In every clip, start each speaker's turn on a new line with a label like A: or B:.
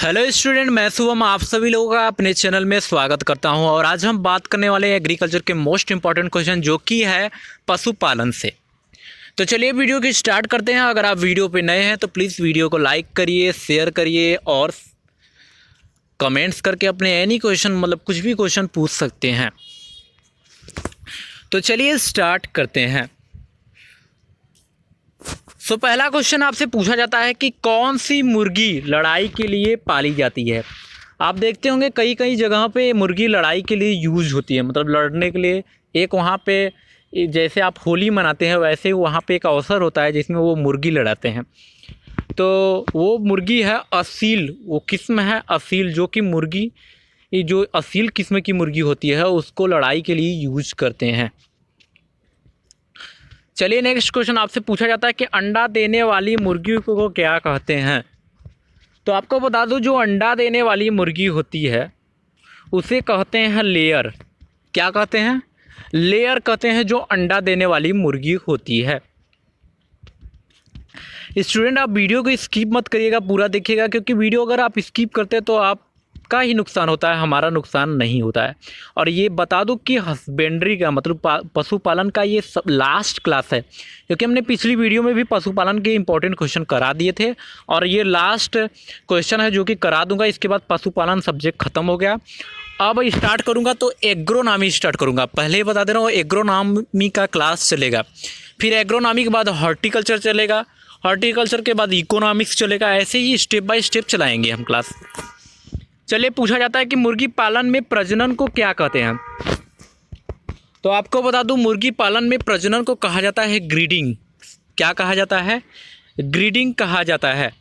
A: Hello student, मैं शुभम आप सभी लोगों का अपने चैनल में स्वागत करता हूं। और आज हम बात करने वाले हैं एग्रीकल्चर के मोस्ट इंपॉर्टेंट क्वेश्चन जो कि है पशुपालन से। तो चलिए वीडियो की स्टार्ट करते हैं। अगर आप वीडियो पे नए हैं तो प्लीज़ वीडियो को लाइक करिए, शेयर करिए और कमेंट्स करके अपने एनी क्वेश्चन मतलब कुछ भी क्वेश्चन पूछ सकते हैं। तो चलिए स्टार्ट करते हैं। पहला क्वेश्चन आपसे पूछा जाता है कि कौन सी मुर्गी लड़ाई के लिए पाली जाती है। आप देखते होंगे कई कई जगह पे मुर्गी लड़ाई के लिए यूज होती है, मतलब लड़ने के लिए। एक वहाँ पे जैसे आप होली मनाते हैं वैसे वहाँ पे एक अवसर होता है जिसमें वो मुर्गी लड़ाते हैं। तो वो मुर्गी है असील, वो किस्म है असील, जो कि मुर्गी जो असील किस्म की मुर्गी होती है उसको लड़ाई के लिए यूज करते हैं। चलिए नेक्स्ट क्वेश्चन आपसे पूछा जाता है कि अंडा देने वाली मुर्गी को क्या कहते हैं। तो आपको बता दूं, जो अंडा देने वाली मुर्गी होती है उसे कहते हैं लेयर। क्या कहते हैं? लेयर कहते हैं जो अंडा देने वाली मुर्गी होती है। स्टूडेंट, आप वीडियो को स्किप मत करिएगा, पूरा देखिएगा, क्योंकि वीडियो अगर आप स्किप करते हैं तो आपका ही नुकसान होता है, हमारा नुकसान नहीं होता है। और ये बता दूं कि हस्बेंड्री का मतलब पशुपालन का ये सब लास्ट क्लास है, क्योंकि हमने पिछली वीडियो में भी पशुपालन के इंपॉर्टेंट क्वेश्चन करा दिए थे और ये लास्ट क्वेश्चन है जो कि करा दूंगा। इसके बाद पशुपालन सब्जेक्ट ख़त्म हो गया। अब स्टार्ट करूंगा तो एग्रोनॉमी स्टार्ट करूंगा। पहले ही बता दे रहा हूँ, एग्रोनॉमी का क्लास चलेगा, फिर एग्रोनॉमी के बाद हॉर्टिकल्चर चलेगा, हॉर्टिकल्चर के बाद इकोनॉमिक्स चलेगा। ऐसे ही स्टेप बाय स्टेप चलाएंगे हम क्लास। चलिए पूछा जाता है कि मुर्गी पालन में प्रजनन को क्या कहते हैं। तो आपको बता दूं, मुर्गी पालन में प्रजनन को कहा जाता है ग्रीडिंग। क्या कहा जाता है? ग्रीडिंग कहा जाता है।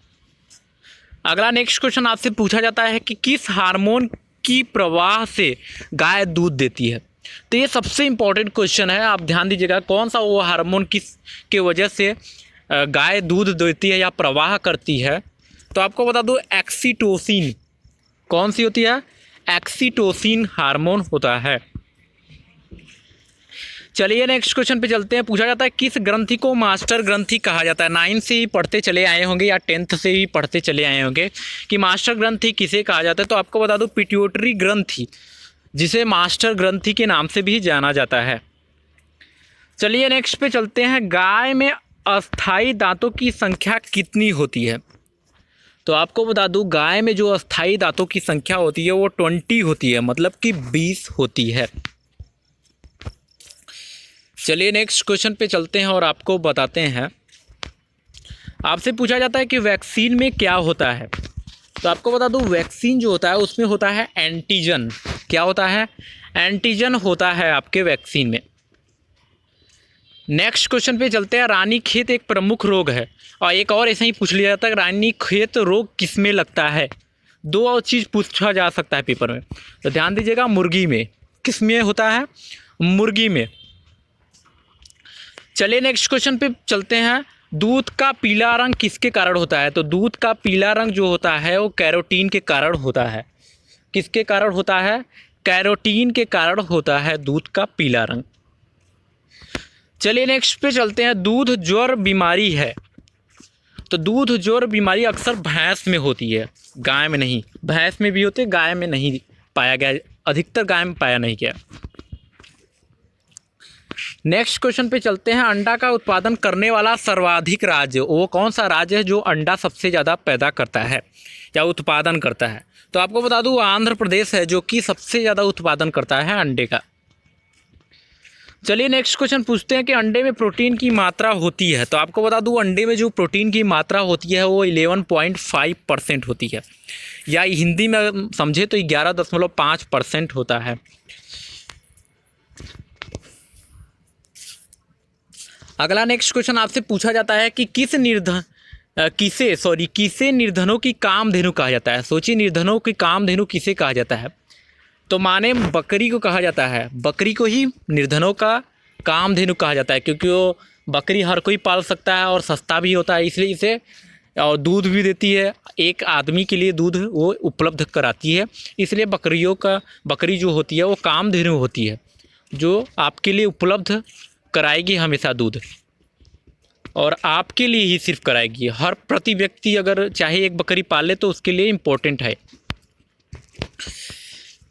A: अगला नेक्स्ट क्वेश्चन आपसे पूछा जाता है कि किस हार्मोन की प्रवाह से गाय दूध देती है। तो ये सबसे इम्पोर्टेंट क्वेश्चन है, आप ध्यान दीजिएगा। कौन सा वो हार्मोन किस के वजह से गाय दूध देती है या प्रवाह करती है। तो आपको बता दूं, एक्सीटोसिन। कौन सी होती है? एक्सीटोसिन हार्मोन होता है। चलिए नेक्स्ट क्वेश्चन पे चलते हैं। पूछा जाता है किस ग्रंथि को मास्टर ग्रंथि कहा जाता है। 9 से ही पढ़ते चले आए होंगे या 10th से ही पढ़ते चले आए होंगे कि मास्टर ग्रंथि किसे कहा जाता है। तो आपको बता दूं, पिट्यूटरी ग्रंथि, जिसे मास्टर ग्रंथि के नाम से भी जाना जाता है। चलिए नेक्स्ट पे चलते हैं। गाय में अस्थायी दांतों की संख्या कितनी होती है। तो आपको बता दूं, गाय में जो अस्थायी दांतों की संख्या होती है वो 20 होती है, मतलब कि 20 होती है। चलिए नेक्स्ट क्वेश्चन पे चलते हैं और आपको बताते हैं। आपसे पूछा जाता है कि वैक्सीन में क्या होता है। तो आपको बता दूं, वैक्सीन जो होता है उसमें होता है एंटीजन। क्या होता है? एंटीजन होता है आपके वैक्सीन में। नेक्स्ट क्वेश्चन पे चलते हैं। रानीखेत एक प्रमुख रोग है। और एक और ऐसे ही पूछ लिया जाता है, रानीखेत रोग किस में लगता है। दो और चीज़ पूछा जा सकता है पेपर में, तो ध्यान दीजिएगा। मुर्गी में। किस में होता है? मुर्गी में। चलिए नेक्स्ट क्वेश्चन पे चलते हैं। दूध का पीला रंग किसके कारण होता है। तो दूध का पीला रंग जो होता है वो कैरोटीन के कारण होता है। किसके कारण होता है? कैरोटीन के कारण होता है दूध का पीला रंग। चलिए नेक्स्ट पे चलते हैं। दूध ज्वर बीमारी है। तो दूध ज्वर बीमारी अक्सर भैंस में होती है, गाय में नहीं। भैंस में भी होते, गाय में नहीं पाया गया, अधिकतर गाय में पाया नहीं गया। नेक्स्ट क्वेश्चन पे चलते हैं। अंडा का उत्पादन करने वाला सर्वाधिक राज्य, वो कौन सा राज्य है जो अंडा सबसे ज़्यादा पैदा करता है या उत्पादन करता है। तो आपको बता दूं, आंध्र प्रदेश है जो कि सबसे ज़्यादा उत्पादन करता है अंडे का। चलिए नेक्स्ट क्वेश्चन पूछते हैं कि अंडे में प्रोटीन की मात्रा होती है। तो आपको बता दूं, अंडे में जो प्रोटीन की मात्रा होती है वो 11.5% होती है, या हिंदी में समझे तो 11.5% होता है। अगला नेक्स्ट क्वेश्चन आपसे पूछा जाता है कि किसे निर्धनों की कामधेनु कहा जाता है। सोचिए, निर्धनों की कामधेनु किसे कहा जाता है। तो माने बकरी को कहा जाता है। बकरी को ही निर्धनों का कामधेनु कहा जाता है, क्योंकि वो बकरी हर कोई पाल सकता है और सस्ता भी होता है, इसलिए इसे और दूध भी देती है। एक आदमी के लिए दूध वो उपलब्ध कराती है, इसलिए बकरी जो होती है वो कामधेनु होती है, जो आपके लिए उपलब्ध कराएगी हमेशा दूध। और आपके लिए ही सिर्फ कराएगी। हर प्रति व्यक्ति अगर चाहे एक बकरी पाले तो उसके लिए इम्पोर्टेंट है।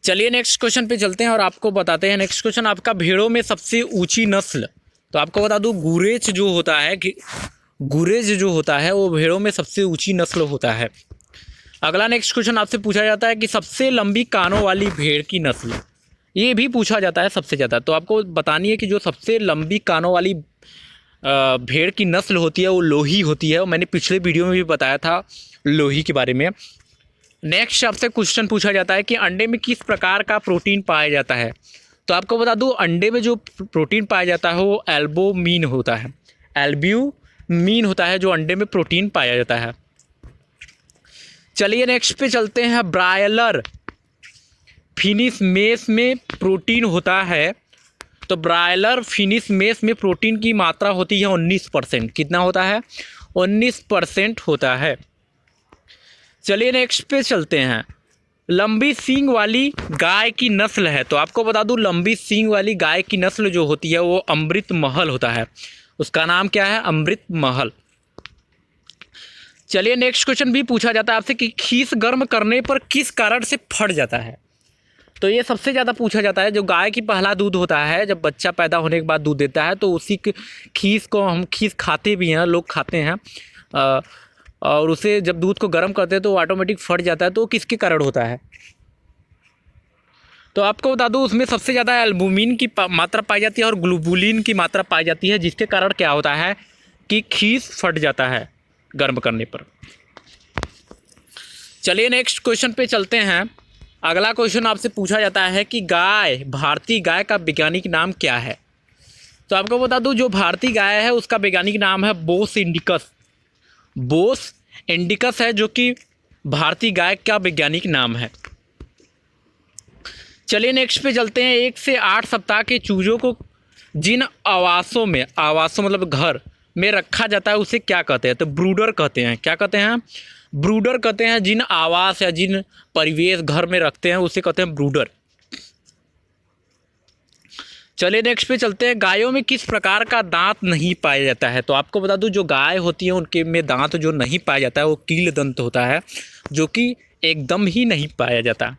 A: चलिए नेक्स्ट क्वेश्चन पे चलते हैं और आपको बताते हैं। नेक्स्ट क्वेश्चन आपका, भेड़ों में सबसे ऊंची नस्ल। तो आपको बता दूं, गुरेज जो होता है कि गुरेज जो होता है वो भेड़ों में सबसे ऊंची नस्ल होता है। अगला नेक्स्ट क्वेश्चन आपसे पूछा जाता है कि सबसे लंबी कानों वाली भेड़ की नस्ल। ये भी पूछा जाता है सबसे ज़्यादा। तो आपको बतानी है कि जो सबसे लंबी कानों वाली भेड़ की नस्ल होती है वो लोही होती है। और मैंने पिछले वीडियो में भी बताया था लोही के बारे में। नेक्स्ट आपसे क्वेश्चन पूछा जाता है कि अंडे में किस प्रकार का प्रोटीन पाया जाता है। तो आपको बता दूं, अंडे में जो प्रोटीन पाया जाता है वो एल्बुमिन होता है। एल्ब्यूमिन होता है जो अंडे में प्रोटीन पाया जाता है। चलिए नेक्स्ट पे चलते हैं। ब्रायलर फिनिश मेस में प्रोटीन होता है। तो ब्रायलर फिनिश मेस में प्रोटीन की मात्रा होती है 19%। कितना होता है? 19% होता है। चलिए नेक्स्ट पे चलते हैं। लंबी सींग वाली गाय की नस्ल है। तो आपको बता दूं, लंबी सींग वाली गाय की नस्ल जो होती है वो अमृत महल होता है। उसका नाम क्या है? अमृत महल। चलिए नेक्स्ट क्वेश्चन भी पूछा जाता है आपसे कि खीस गर्म करने पर किस कारण से फट जाता है। तो ये सबसे ज़्यादा पूछा जाता है। जो गाय की पहला दूध होता है, जब बच्चा पैदा होने के बाद दूध देता है, तो उसी खीस को हम खीस खाते भी हैं, लोग खाते हैं। और उसे जब दूध को गर्म करते हैं तो ऑटोमेटिक फट जाता है। तो किसके कारण होता है? तो आपको बता दूं, उसमें सबसे ज़्यादा एल्बुमिन की मात्रा पाई जाती है और ग्लोबुलिन की मात्रा पाई जाती है, जिसके कारण क्या होता है कि खीस फट जाता है गर्म करने पर। चलिए नेक्स्ट क्वेश्चन पे चलते हैं। अगला क्वेश्चन आपसे पूछा जाता है कि भारतीय गाय का वैज्ञानिक नाम क्या है। तो आपको बता दूं, जो भारतीय गाय है उसका वैज्ञानिक नाम है बोस इंडिकस। बोस इंडिकस है जो कि भारतीय गाय का वैज्ञानिक नाम है। चलिए नेक्स्ट पे चलते हैं। 1 से 8 सप्ताह के चूजों को जिन आवासों मतलब घर में रखा जाता है उसे क्या कहते हैं? तो ब्रूडर कहते हैं। क्या कहते हैं? ब्रूडर कहते हैं। जिन आवास या जिन परिवेश घर में रखते हैं उसे कहते हैं ब्रूडर। चलिए नेक्स्ट पे चलते हैं। गायों में किस प्रकार का दांत नहीं पाया जाता है। तो आपको बता दूं, जो गाय होती है उनके में दांत जो नहीं पाया जाता है वो कील दंत होता है, जो कि एकदम ही नहीं पाया जाता।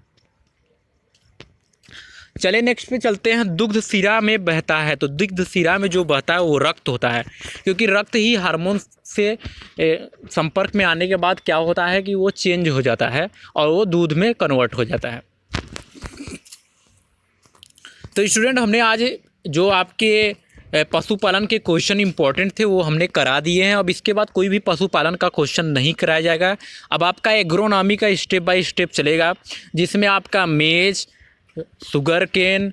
A: चलिए नेक्स्ट पे चलते हैं। दुग्ध सिरा में बहता है। तो दुग्ध सिरा में जो बहता है वो रक्त होता है, क्योंकि रक्त ही हार्मोन से संपर्क में आने के बाद क्या होता है कि वो चेंज हो जाता है और वो दूध में कन्वर्ट हो जाता है। तो स्टूडेंट, हमने आज जो आपके पशुपालन के क्वेश्चन इंपॉर्टेंट थे वो हमने करा दिए हैं। अब इसके बाद कोई भी पशुपालन का क्वेश्चन नहीं कराया जाएगा। अब आपका एग्रोनॉमी का स्टेप बाय स्टेप चलेगा, जिसमें आपका मेज, शुगर केन,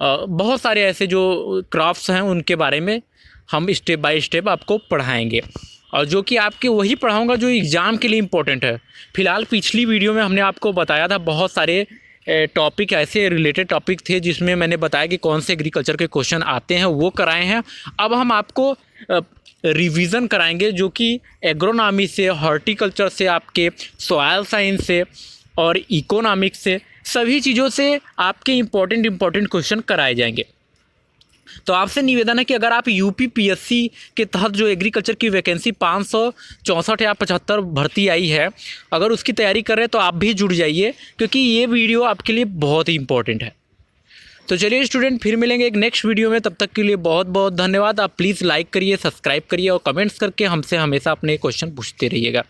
A: बहुत सारे ऐसे जो क्रॉप्स हैं उनके बारे में हम स्टेप बाय स्टेप आपको पढ़ाएंगे, और जो कि आपके वही पढ़ाऊंगा जो एग्ज़ाम के लिए इम्पोर्टेंट है। फिलहाल पिछली वीडियो में हमने आपको बताया था बहुत सारे टॉपिक, ऐसे रिलेटेड टॉपिक थे जिसमें मैंने बताया कि कौन से एग्रीकल्चर के क्वेश्चन आते हैं, वो कराए हैं। अब हम आपको रिवीजन कराएंगे जो कि एग्रोनॉमी से, हॉर्टिकल्चर से, आपके सॉइल साइंस से और इकोनॉमिक्स से, सभी चीज़ों से आपके इम्पोर्टेंट क्वेश्चन कराए जाएंगे। तो आपसे निवेदन है कि अगर आप यूपीपीएससी के तहत जो एग्रीकल्चर की वैकेंसी 564 या 75 भर्ती आई है, अगर उसकी तैयारी कर रहे हैं तो आप भी जुड़ जाइए, क्योंकि ये वीडियो आपके लिए बहुत ही इंपॉर्टेंट है। तो चलिए स्टूडेंट, फिर मिलेंगे एक नेक्स्ट वीडियो में। तब तक के लिए बहुत बहुत धन्यवाद। आप प्लीज़ लाइक करिए, सब्सक्राइब करिए और कमेंट्स करके हमसे हमेशा अपने क्वेश्चन पूछते रहिएगा।